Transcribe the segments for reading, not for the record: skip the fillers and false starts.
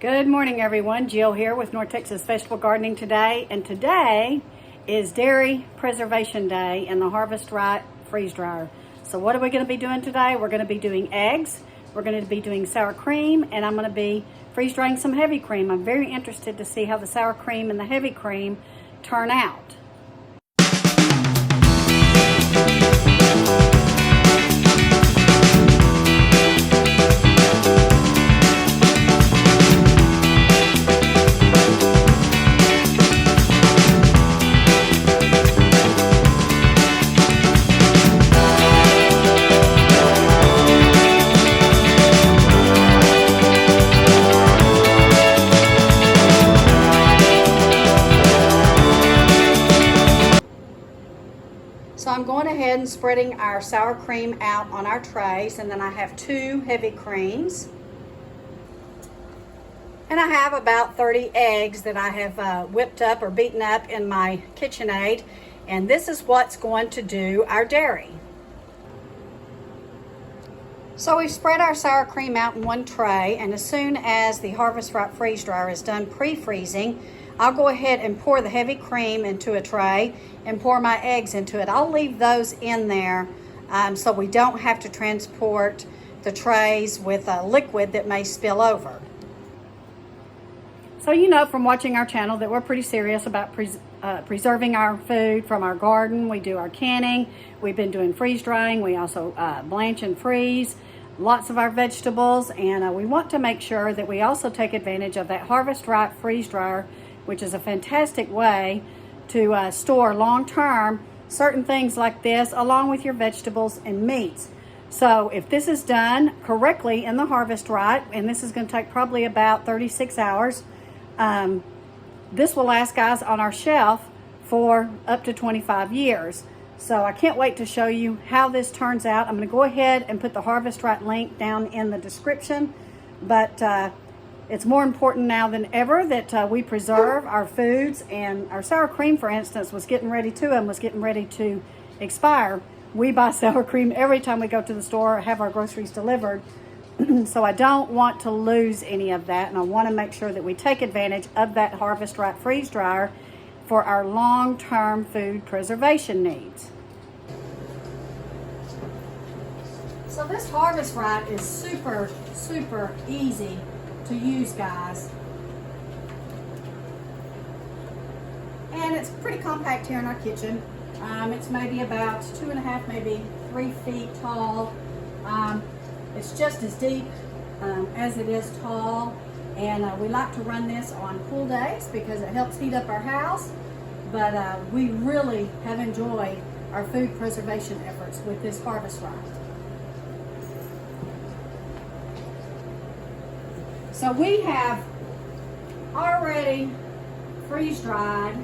Good morning, everyone. Jill here with North Texas Vegetable Gardening today, and today is Dairy Preservation Day in the Harvest Right freeze dryer. So what are we going to be doing today? We're going to be doing eggs, we're going to be doing sour cream, and I'm going to be freeze drying some heavy cream. I'm very interested to see how the sour cream and the heavy cream turn out. So I'm going ahead and spreading our sour cream out on our trays, and then I have 2 heavy creams. And I have about 30 eggs that I have whipped up or beaten up in my KitchenAid, and this is what's going to do our dairy. So we've spread our sour cream out in one tray, and as soon as the Harvest Right freeze dryer is done pre-freezing, I'll go ahead and pour the heavy cream into a tray and pour my eggs into it. I'll leave those in there so we don't have to transport the trays with a liquid that may spill over. So you know from watching our channel that we're pretty serious about preserving our food from our garden. We do our canning, we've been doing freeze drying, we also blanch and freeze lots of our vegetables, and we want to make sure that we also take advantage of that Harvest Right freeze dryer, which is a fantastic way to store long-term certain things like this along with your vegetables and meats. So if this is done correctly in the Harvest Right, and this is going to take probably about 36 hours, this will last, guys, on our shelf for up to 25 years. So I can't wait to show you how this turns out. I'm going to go ahead and put the Harvest Right link down in the description, but it's more important now than ever that we preserve our foods, and our sour cream, for instance, was getting ready to expire. We buy sour cream every time we go to the store or have our groceries delivered. So I don't want to lose any of that, and I want to make sure that we take advantage of that Harvest Right freeze dryer for our long-term food preservation needs. So this Harvest Right is super, super easy to use, guys. And it's pretty compact here in our kitchen. It's maybe about 2.5, maybe 3 feet tall. It's just as deep as it is tall, and we like to run this on cool days because it helps heat up our house, but we really have enjoyed our food preservation efforts with this Harvest Right. So we have already freeze dried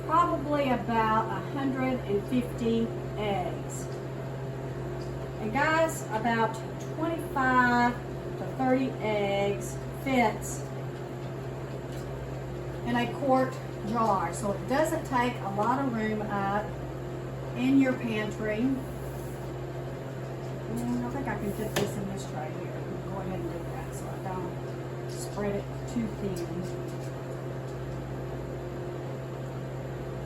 probably about 150 eggs. And guys, about 25 to 30 eggs fits in a quart jar. So it doesn't take a lot of room up in your pantry. I think I can fit this in this tray here. Go ahead and do that so I don't spread it too thin.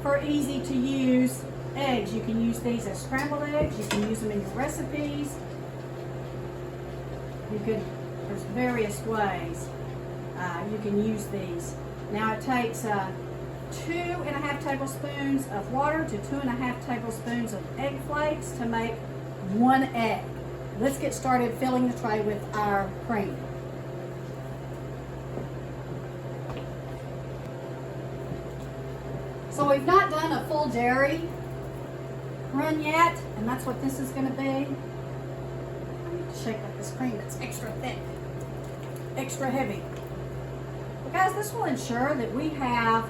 For easy to use eggs, you can use these as scrambled eggs, you can use them in your recipes. There's various ways you can use these. Now it takes 2.5 tablespoons of water to 2.5 tablespoons of egg flakes to make 1 egg. Let's get started filling the tray with our cream. So we've not done a full dairy run yet, and that's what this is going to be. I need to shake up this cream. It's extra thick, extra heavy. But guys, this will ensure that we have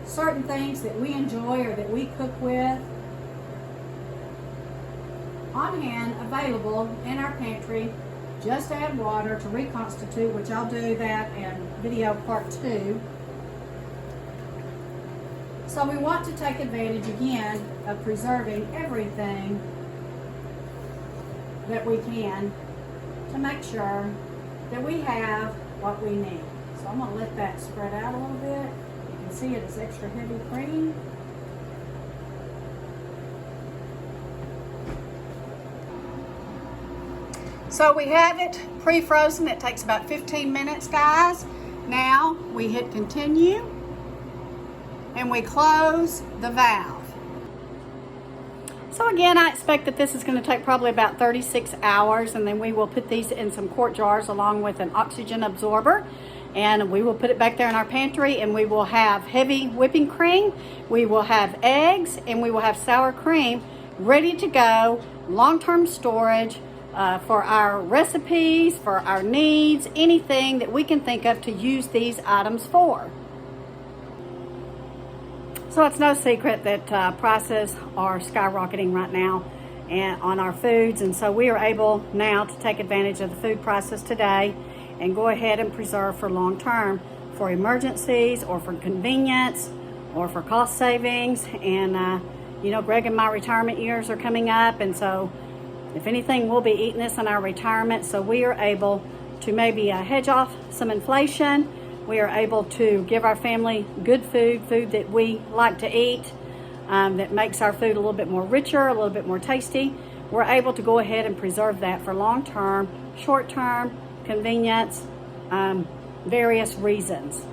certain things that we enjoy or that we cook with on hand, available in our pantry. Just add water to reconstitute, which I'll do that in video part 2. So we want to take advantage again of preserving everything that we can to make sure that we have what we need. So I'm going to let that spread out a little bit. You can see it is extra heavy cream. So we have it pre-frozen. It takes about 15 minutes, guys. Now we hit continue and we close the valve. So again, I expect that this is going to take probably about 36 hours, and then we will put these in some quart jars along with an oxygen absorber, and we will put it back there in our pantry, and we will have heavy whipping cream, we will have eggs, and we will have sour cream ready to go, long-term storage for our recipes, for our needs, anything that we can think of to use these items for. So it's no secret that prices are skyrocketing right now on our foods, and so we are able now to take advantage of the food prices today and go ahead and preserve for long term, for emergencies or for convenience or for cost savings. And you know, Greg and my retirement years are coming up, and so if anything, we'll be eating this in our retirement, so we are able to maybe hedge off some inflation. We are able to give our family good food that we like to eat, that makes our food a little bit more richer, a little bit more tasty. We're able to go ahead and preserve that for long term, short term, convenience, various reasons.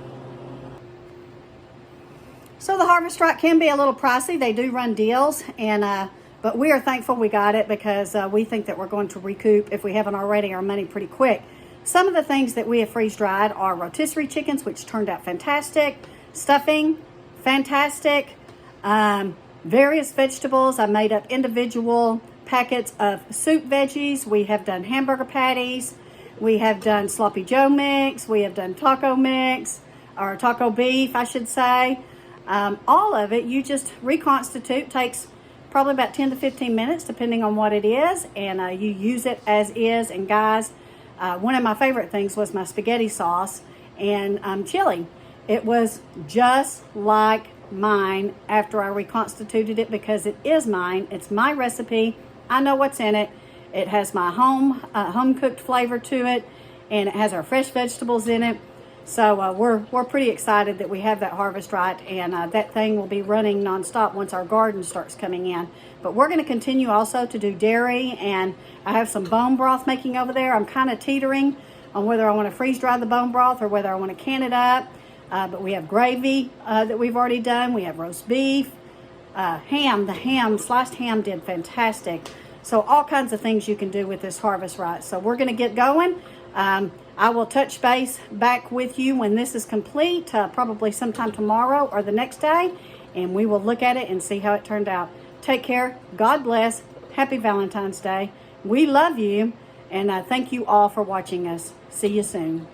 So the Harvest Right can be a little pricey. They do run deals, and but we are thankful we got it because we think that we're going to recoup, if we haven't already, our money pretty quick. Some of the things that we have freeze-dried are rotisserie chickens, which turned out fantastic. Stuffing, fantastic. Various vegetables. I made up individual packets of soup veggies. We have done hamburger patties. We have done sloppy joe mix. We have done taco mix, or taco beef, I should say. All of it, you just reconstitute. Takes probably about 10 to 15 minutes, depending on what it is. And you use it as is. And guys, one of my favorite things was my spaghetti sauce and chili. It was just like mine after I reconstituted it, because it is mine. It's my recipe. I know what's in it. It has my home cooked flavor to it, and it has our fresh vegetables in it. So we're pretty excited that we have that Harvest Right, and that thing will be running nonstop once our garden starts coming in. But we're going to continue also to do dairy, and I have some bone broth making over there. I'm kind of teetering on whether I want to freeze dry the bone broth or whether I want to can it up. But we have gravy that we've already done. We have roast beef, ham. The sliced ham did fantastic. So all kinds of things you can do with this Harvest Right. So we're going to get going. I will touch base back with you when this is complete, probably sometime tomorrow or the next day, and we will look at it and see how it turned out. Take care. God bless. Happy Valentine's Day. We love you, and thank you all for watching us. See you soon.